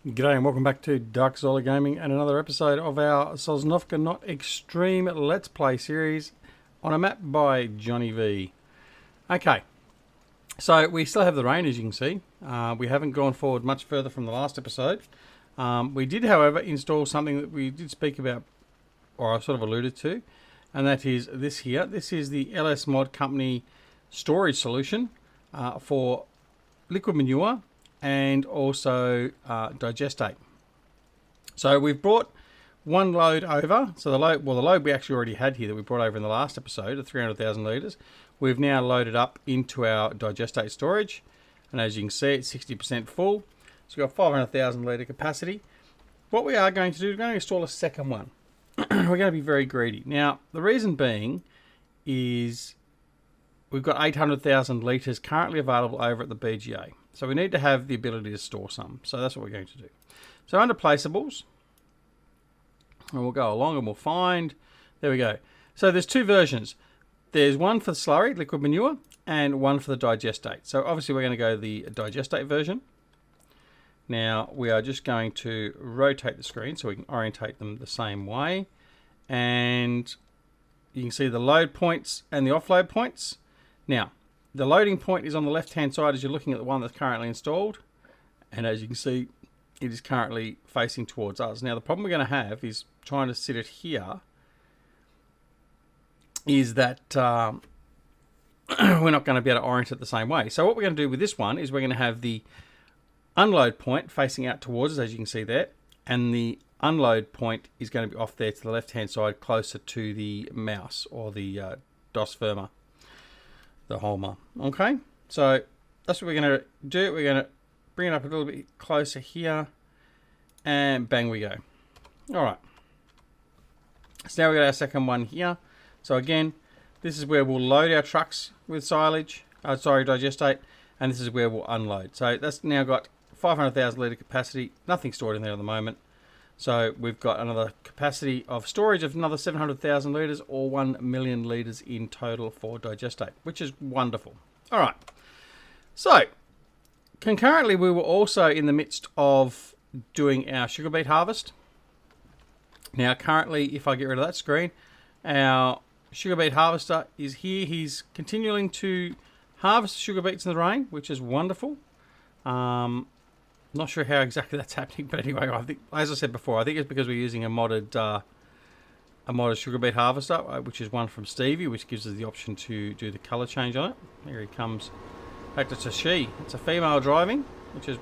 G'day and welcome back to Duckzorly Gaming and another episode of our Sosnovka Not Extreme Let's Play series on a map by Johnny Vee. Okay, so we still have the rain, as you can see. We haven't gone forward much further from the last episode. We did, however, install something that we did speak about, or I sort of alluded to, and that is this here. This is the LS Mod Company storage solution for liquid manure and also digestate. So we've brought one load over. So the load we actually already had here that we brought over in the last episode of 300,000 litres, we've now loaded up into our digestate storage, and as you can see, it's 60% full. So we've got 500,000 litre capacity. What we are going to do, we're going to install a second one. We're going to be very greedy. Now, the reason being is we've got 800,000 litres currently available over at the BGA. So we need to have the ability to store some. So that's what we're going to do. So under placeables, and we'll go along and we'll find, there we go. So there's two versions. There's one for the slurry, liquid manure, and one for the digestate. So obviously we're going to go the digestate version. Now we are just going to rotate the screen so we can orientate them the same way. And you can see the load points and the offload points. Now, the loading point is on the left-hand side as you're looking at the one that's currently installed. And as you can see, it is currently facing towards us. Now, the problem we're going to have is trying to sit it here is that we're not going to be able to orient it the same way. So what we're going to do with this one is we're going to have the unload point facing out towards us, as you can see there. And the unload point is going to be off there to the left-hand side, closer to the mouse or the Eustace Pharmer. The Homer. Okay, so that's what we're going to do. We're going to bring it up a little bit closer here, and bang we go. All right, so now we got our second one here. So again, this is where we'll load our trucks with digestate, and this is where we'll unload. So that's now got 500,000 litre capacity, nothing stored in there at the moment. So we've got another capacity of storage of another 700,000 litres, or 1 million litres in total for digestate, which is wonderful. All right. So concurrently, we were also in the midst of doing our sugar beet harvest. Now, currently, if I get rid of that screen, our sugar beet harvester is here. He's continuing to harvest sugar beets in the rain, which is wonderful. Not sure how exactly that's happening, but anyway, I think, as I said before, I think it's because we're using a modded sugar beet harvester, which is one from Stevie, which gives us the option to do the colour change on it. Here he comes. In fact, it's a she. It's a female driving, which is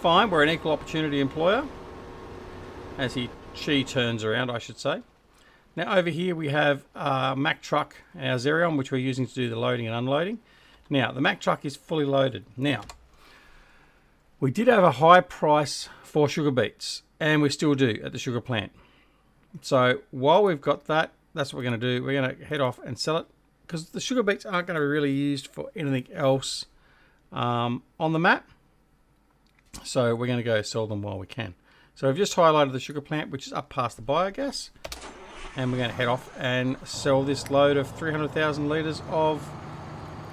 fine. We're an equal opportunity employer. As she turns around, I should say. Now over here we have Mack truck, our Xerion, which we're using to do the loading and unloading. Now the Mack truck is fully loaded. Now, we did have a high price for sugar beets, and we still do at the sugar plant. So while we've got that, that's what we're going to do. We're going to head off and sell it, because the sugar beets aren't going to be really used for anything else on the map. So we're going to go sell them while we can. So we've just highlighted the sugar plant, which is up past the biogas, and we're going to head off and sell this load of 300,000 litres of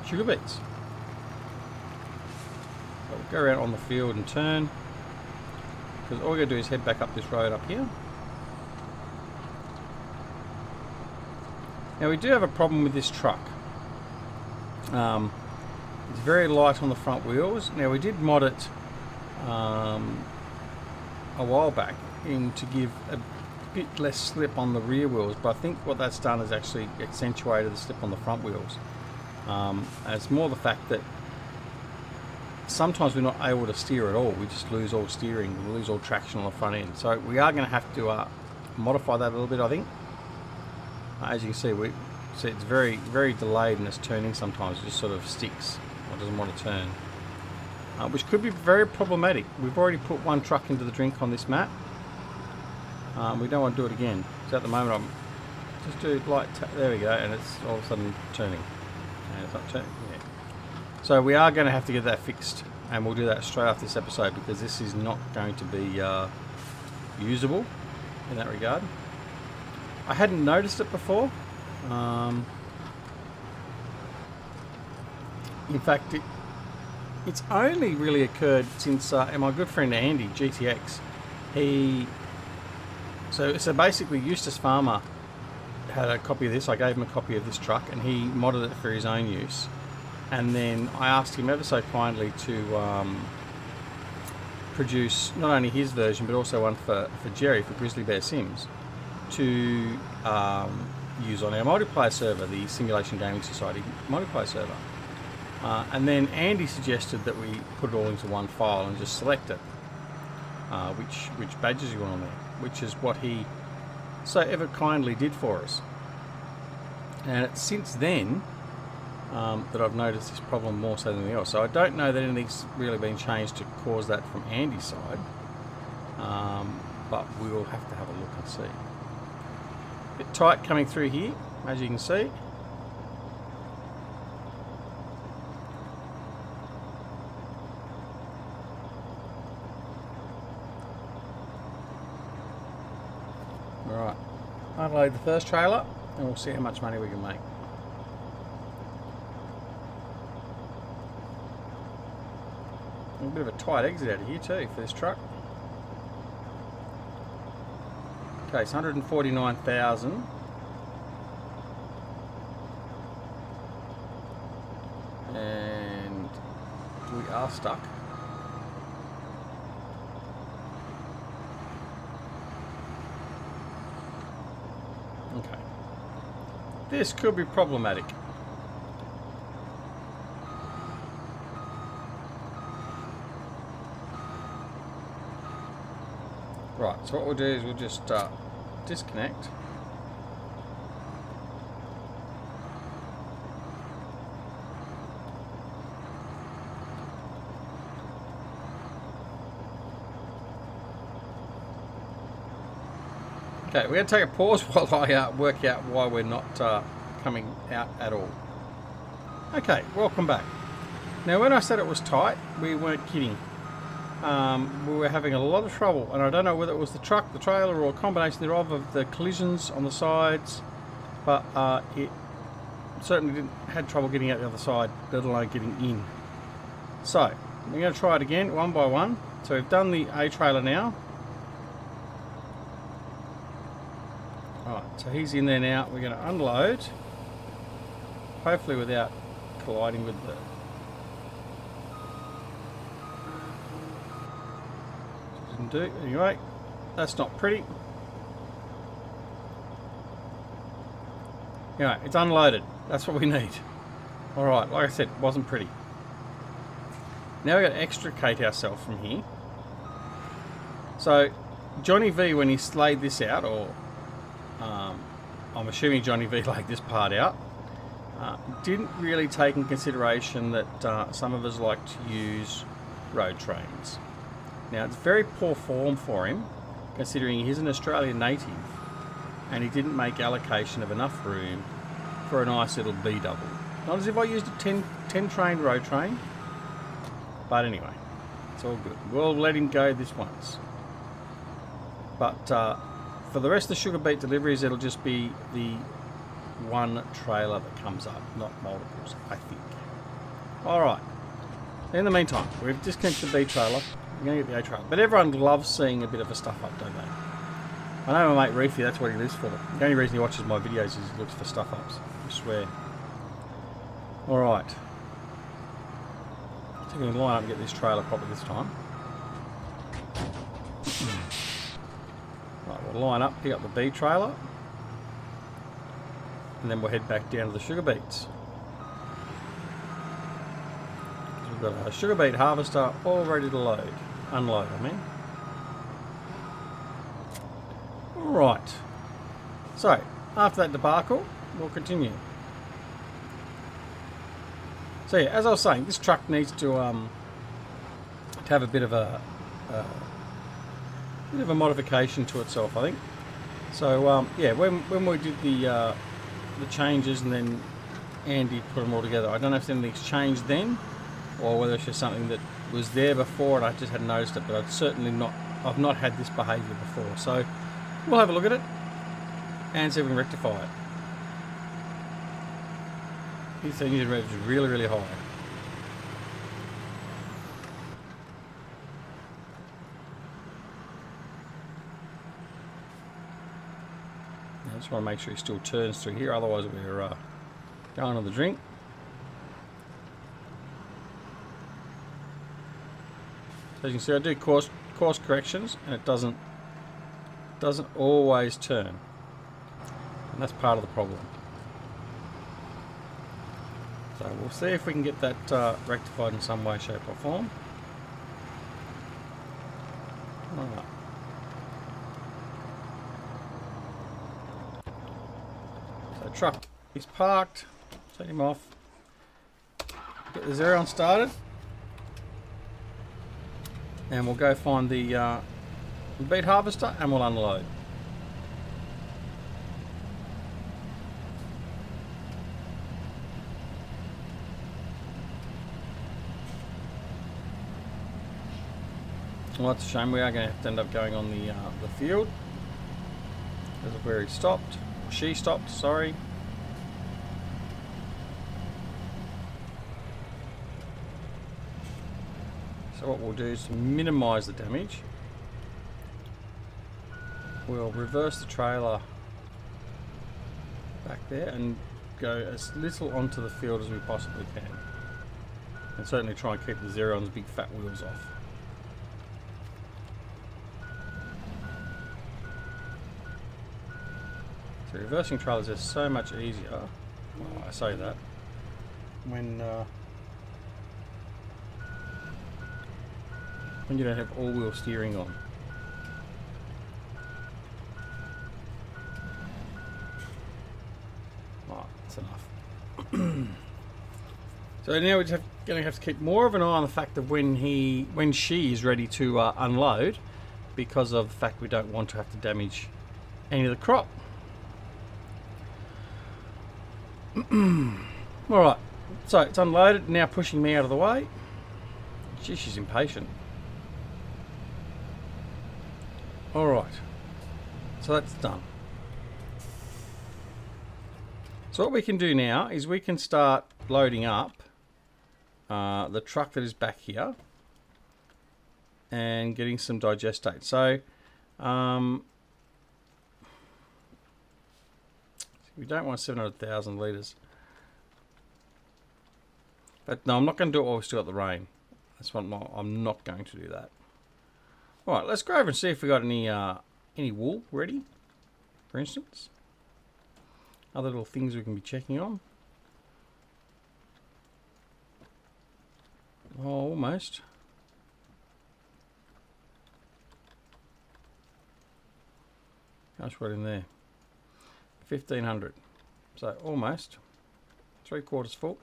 sugar beets. Go around on the field and turn, because all we're going to do is head back up this road up here. Now we do have a problem with this truck. It's very light on the front wheels. Now we did mod it a while back to give a bit less slip on the rear wheels, but I think what that's done is actually accentuated the slip on the front wheels. And it's more the fact that sometimes we're not able to steer at all. We just lose all steering, we lose all traction on the front end. So we are going to have to modify that a little bit, I think. As you can see, it's very, very delayed in its turning sometimes. It just sort of sticks or doesn't want to turn, which could be very problematic. We've already put one truck into the drink on this map. We don't want to do it again. So at the moment, I'm just do light there we go, and it's all of a sudden turning. And it's not turning. Yeah. So we are going to have to get that fixed, and we'll do that straight after this episode, because this is not going to be usable in that regard. I hadn't noticed it before. In fact, it's only really occurred since and my good friend Andy GtX, so basically Eustace Pharmer had a copy of this. I gave him a copy of this truck and he modded it for his own use, and then I asked him ever so kindly to produce not only his version but also one for Jerry, for Grizzly Bear Sims, to use on our multiplayer server, the Simulation Gaming Society multiplayer server. And then Andy suggested that we put it all into one file and just select it, which badges you want on there, which is what he so ever kindly did for us. And it's since then that I've noticed this problem more so than anything else. So I don't know that anything's really been changed to cause that from Andy's side, but we will have to have a look and see. A bit tight coming through here, as you can see. Alright, unload the first trailer and we'll see how much money we can make. A bit of a tight exit out of here too for this truck. Okay, it's 149,000. And we are stuck. Okay. This could be problematic. Right, so what we'll do is we'll just disconnect. Okay, we're going to take a pause while I work out why we're not coming out at all. Okay, welcome back. Now when I said it was tight, we weren't kidding. We were having a lot of trouble, and I don't know whether it was the truck, the trailer, or a combination thereof of the collisions on the sides, but it certainly had trouble getting out the other side, let alone getting in. So we're going to try it again one by one. So we've done the A trailer now. Alright, so he's in there now. We're going to unload, hopefully without colliding with the do. Anyway, that's not pretty. Anyway, it's unloaded. That's what we need. Alright, like I said, it wasn't pretty. Now we've got to extricate ourselves from here. So, Johnny Vee, when he laid this out, or I'm assuming Johnny Vee laid this part out, didn't really take in consideration that some of us like to use road trains. Now, it's very poor form for him, considering he's an Australian native and he didn't make allocation of enough room for a nice little B double. Not as if I used a 10 train road train, but anyway, it's all good. We'll let him go this once. But for the rest of the sugar beet deliveries, it'll just be the one trailer that comes up, not multiples, I think. Alright, in the meantime, we've disconnected the B trailer. We're going to get the A trailer. But everyone loves seeing a bit of a stuff up, don't they? I know my mate Reefy, that's what he lives for. The only reason he watches my videos is he looks for stuff ups. I swear. Alright. So we can line up and get this trailer properly this time. Right, we'll line up, pick up the B trailer. And then we'll head back down to the sugar beets. We've got a sugar beet harvester all ready to load. Unload, I mean. Right. So, after that debacle, we'll continue. So yeah, as I was saying, this truck needs to have a bit of a modification to itself, I think. So yeah, when we did the changes and then Andy put them all together, I don't know if anything's changed then, or whether it's just something that was there before and I just hadn't noticed it, but I've not had this behaviour before. So we'll have a look at it and see if we can rectify it. His engine rev is really, really high. I just want to make sure he still turns through here, otherwise we're going on the drink. So as you can see, I do course corrections, and it doesn't always turn, and that's part of the problem. So we'll see if we can get that rectified in some way, shape or form. Right. So truck is parked, set him off, get the Xerion started, and we'll go find the beet harvester and we'll unload. Well, that's a shame. We are going to have to end up going on the field because of where he stopped, or she stopped, sorry. So what we'll do is to minimise the damage. We'll reverse the trailer back there and go as little onto the field as we possibly can. And certainly try and keep the Xerion's big fat wheels off. So reversing trailers is so much easier. Well, I say that when you don't have all-wheel steering on. Right, that's enough. So now we're just going to have to keep more of an eye on the fact of when she is ready to unload, because of the fact we don't want to have to damage any of the crop. Alright, so it's unloaded, now pushing me out of the way. Gee, she's impatient. Alright, so that's done. So what we can do now is we can start loading up the truck that is back here and getting some digestate. So we don't want 700,000 litres. But no, I'm not going to do it while we've still got the rain. That's what I'm not going to do that. Alright, let's go over and see if we got any wool ready, for instance. Other little things we can be checking on. Oh, almost. How much got in there? 1,500. So almost 3/4 full.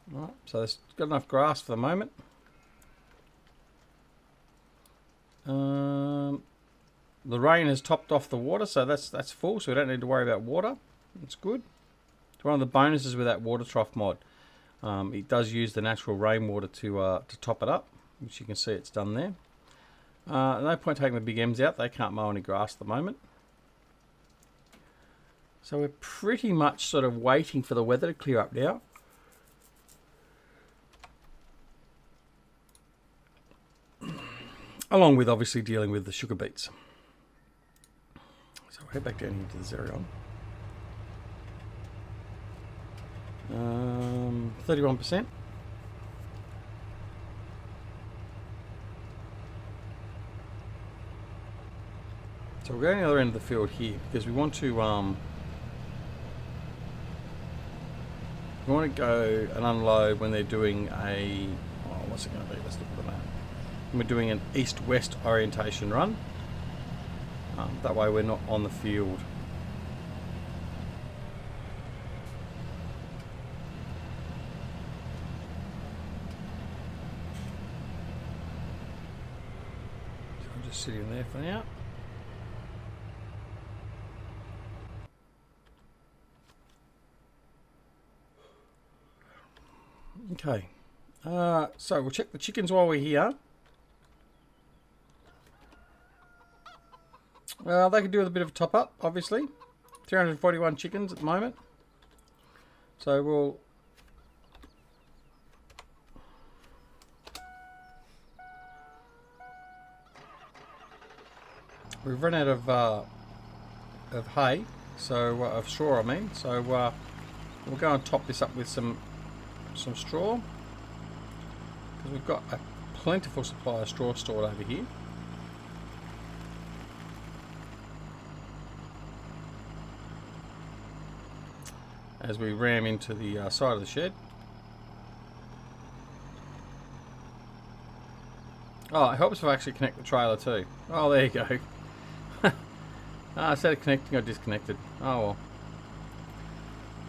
Right, so there's got enough grass for the moment. The rain has topped off the water, so that's full, so we don't need to worry about water. That's good. It's one of the bonuses with that water trough mod. It does use the natural rainwater to top it up, which you can see it's done there. No point taking the big M's out, they can't mow any grass at the moment. So we're pretty much sort of waiting for the weather to clear up now. Along with obviously dealing with the sugar beets. So we'll head back down here to the Xerion. 31%. So we're going to the other end of the field here because we want to go and unload when they're doing a what's it going to be? Let's look at the map. We're doing an east-west orientation run. That way we're not on the field. So I'm just sitting there for now. Okay, so we'll check the chickens while we're here. They could do with a bit of a top up, obviously. 341 chickens at the moment. So we'll we've run out of hay, so of straw I mean, so we'll go and top this up with some straw, because we've got a plentiful supply of straw stored over here. As we ram into the side of the shed. Oh, it helps if I actually connect the trailer too. Oh, there you go. Instead of connecting, I disconnected. Oh well.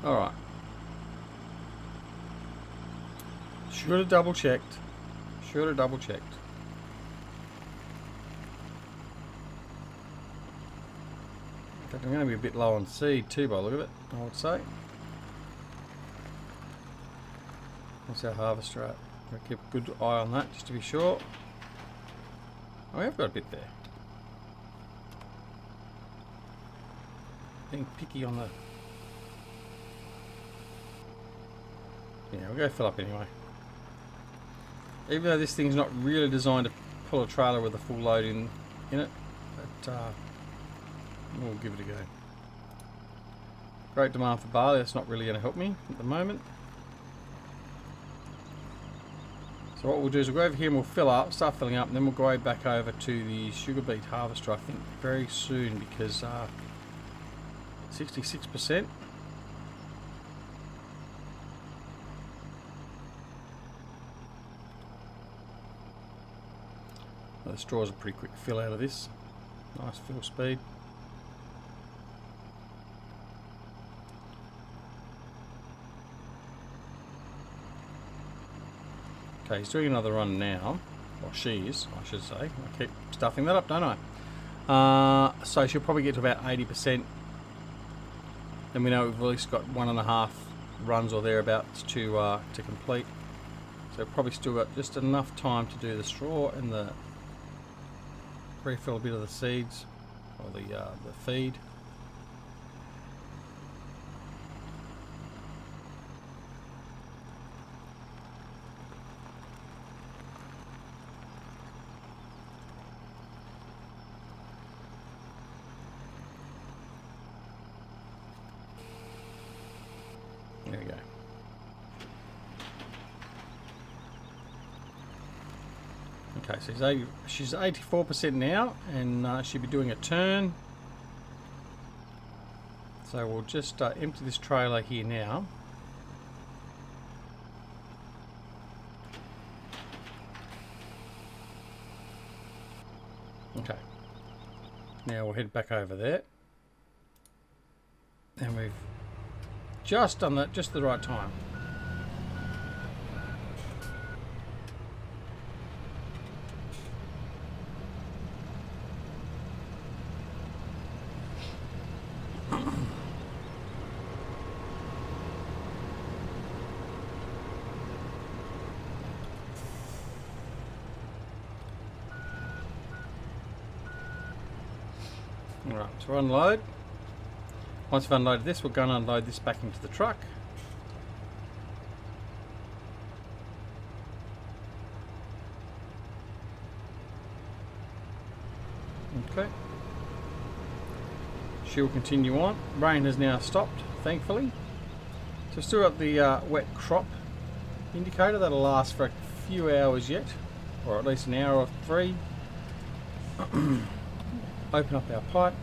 Alright. Should have double checked. Should have double checked. In fact, I'm going to be a bit low on seed too by the look of it, I would say. What's our harvester at? We'll keep a good eye on that just to be sure. Oh, we have got a bit there. Being picky on the... Yeah, we'll go fill up anyway. Even though this thing's not really designed to pull a trailer with a full load in it, but we'll give it a go. Great demand for barley, that's not really going to help me at the moment. So what we'll do is we'll go over here and we'll fill up, start filling up, and then we'll go back over to the sugar beet harvester, I think, very soon, because 66%. Well, the straw's a pretty quick fill out of this. Nice fill speed. Okay, he's doing another run now. Well, she is, I should say. I keep stuffing that up, don't I? So she'll probably get to about 80%. Then we know we've at least got 1.5 runs or thereabouts to complete. So probably still got just enough time to do the straw and the refill a bit of the seeds or the feed. There we go. Okay, so she's 84% now, and she'll be doing a turn. So we'll just empty this trailer here now. Okay. Now we'll head back over there. And we've just done that just at the right time. Alright, so we'll unload. Once we've unloaded this, we'll go and unload this back into the truck. Okay. She will continue on. Rain has now stopped, thankfully. So still got the wet crop indicator. That'll last for a few hours yet, or at least an hour or 3. Open up our pipe.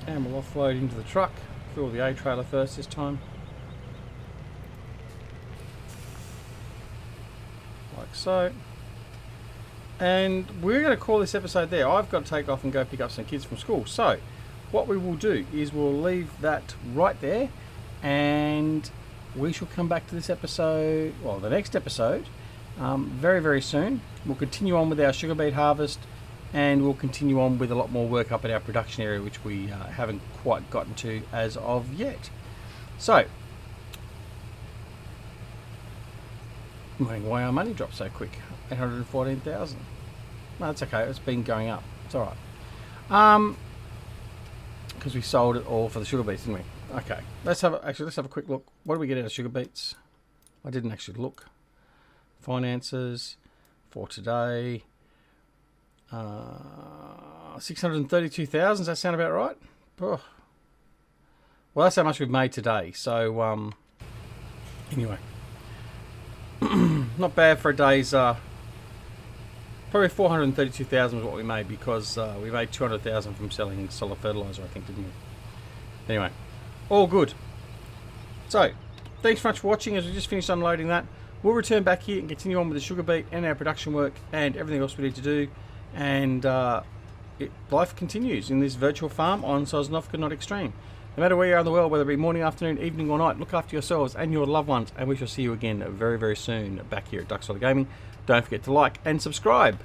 And we'll offload into the truck. Fill the A trailer first this time. Like so. And we're going to call this episode there. I've got to take off and go pick up some kids from school. So what we will do is we'll leave that right there, and we shall come back to this episode, well, the next episode, very, very soon. We'll continue on with our sugar beet harvest, and we'll continue on with a lot more work up at our production area, which we haven't quite gotten to as of yet. So, I'm wondering why our money dropped so quick. 814,000. No, that's okay. It's been going up. It's all right. Because we sold it all for the sugar beets, didn't we? Okay. Let's have a quick look. What do we get out of sugar beets? I didn't actually look. Finances for today. 632,000. Does that sound about right? Oh. Well, that's how much we've made today. So, anyway. Not bad for a day's... probably 432,000 was what we made, because we made 200,000 from selling solar fertilizer, I think, didn't we? Anyway, all good. So, thanks very much for watching as we just finished unloading that. We'll return back here and continue on with the sugar beet and our production work and everything else we need to do. And life continues in this virtual farm on Sosnovka Not Extreme. No matter where you are in the world, whether it be morning, afternoon, evening or night, look after yourselves and your loved ones, and we shall see you again very, very soon back here at Duckzorly Gaming. Don't forget to like and subscribe.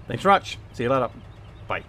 Thanks very much. See you later. Bye.